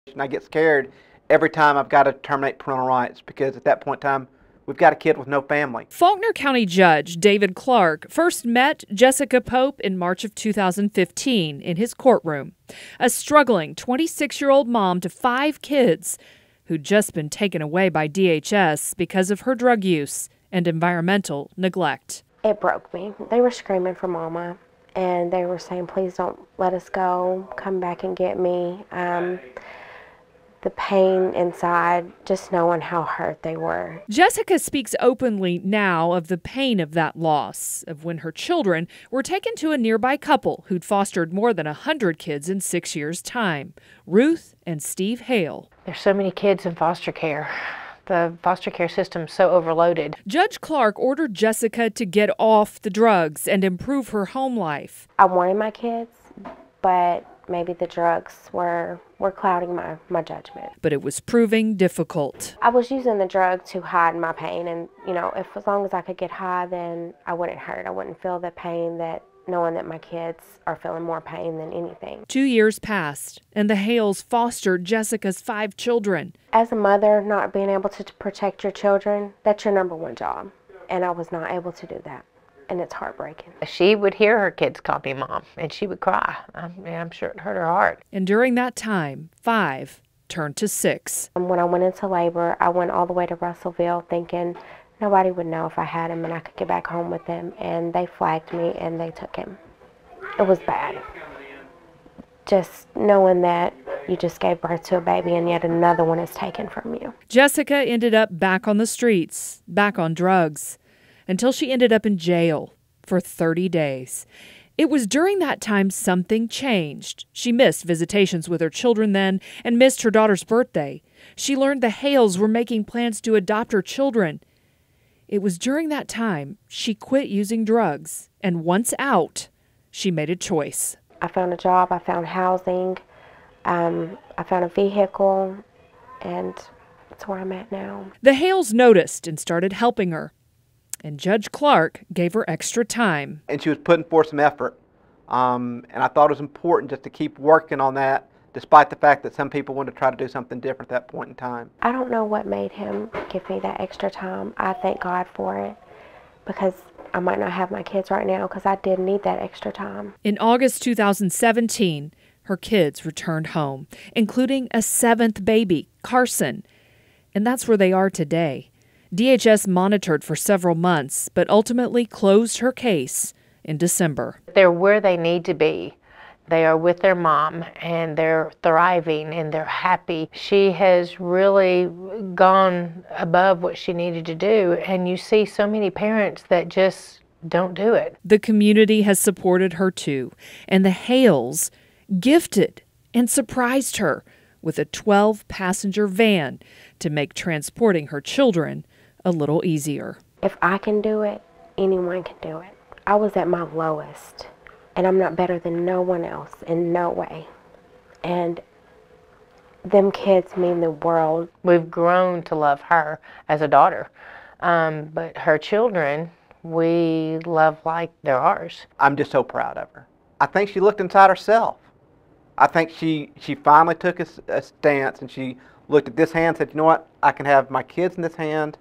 And I get scared every time I've got to terminate parental rights because at that point in time, we've got a kid with no family. Faulkner County Judge David Clark first met Jessica Pope in March of 2015 in his courtroom, a struggling 26-year-old mom to 5 kids who'd just been taken away by DHS because of her drug use and environmental neglect. It broke me. They were screaming for mama, and they were saying, please don't let us go, come back and get me. The pain inside, just knowing how hurt they were. Jessica speaks openly now of the pain of that loss, of when her children were taken to a nearby couple who'd fostered more than 100 kids in 6 years' time, Ruth and Steve Hale. There's so many kids in foster care. The foster care system's so overloaded. Judge Clark ordered Jessica to get off the drugs and improve her home life. I wanted my kids, but maybe the drugs were clouding my judgment. But it was proving difficult. I was using the drug to hide my pain, and as long as I could get high, then I wouldn't hurt. I wouldn't feel the pain that knowing that my kids are feeling more pain than anything. 2 years passed, and the Hales fostered Jessica's 5 children. As a mother, not being able to protect your children, that's your #1 job. And I was not able to do that. And it's heartbreaking. She would hear her kids call me mom, and she would cry. I'm sure it hurt her heart. And during that time, 5 turned to 6. When I went into labor, I went all the way to Russellville thinking nobody would know if I had him and I could get back home with him. And they flagged me and they took him. It was bad. Just knowing that you just gave birth to a baby and yet another one is taken from you. Jessica ended up back on the streets, back on drugs, until she ended up in jail for 30 days. It was during that time something changed. She missed visitations with her children then and missed her daughter's birthday. She learned the Hales were making plans to adopt her children. It was during that time she quit using drugs, and once out, she made a choice. I found a job, I found housing, I found a vehicle, and that's where I'm at now. The Hales noticed and started helping her. And Judge Clark gave her extra time. And she was putting forth some effort. And I thought it was important just to keep working on that, despite the fact that some people wanted to try to do something different at that point in time. I don't know what made him give me that extra time. I thank God for it, because I might not have my kids right now because I did need that extra time. In August 2017, her kids returned home, including a 7th baby, Carson. And that's where they are today. DHS monitored for several months, but ultimately closed her case in December. They're where they need to be. They are with their mom, and they're thriving, and they're happy. She has really gone above what she needed to do, and you see so many parents that just don't do it. The community has supported her too, and the Hales gifted and surprised her with a 12-passenger van to make transporting her children a little easier. If I can do it, anyone can do it. I was at my lowest, and I'm not better than no one else in no way. And them kids mean the world. We've grown to love her as a daughter, but her children, we love like they're ours. I'm just so proud of her. I think she looked inside herself. I think she finally took a stance, and she looked at this hand and said, you know what, I can have my kids in this hand,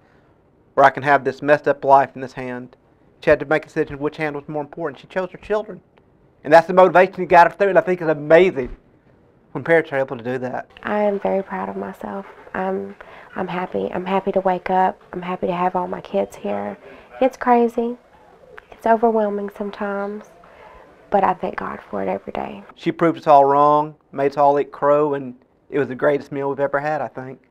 or I can have this messed up life in this hand. She had to make a decision which hand was more important. She chose her children. And that's the motivation that got her through, and I think it's amazing when parents are able to do that. I am very proud of myself. I'm happy. I'm happy to wake up. I'm happy to have all my kids here. It's crazy. It's overwhelming sometimes, but I thank God for it every day. She proved us all wrong, made us all eat crow, and it was the greatest meal we've ever had, I think.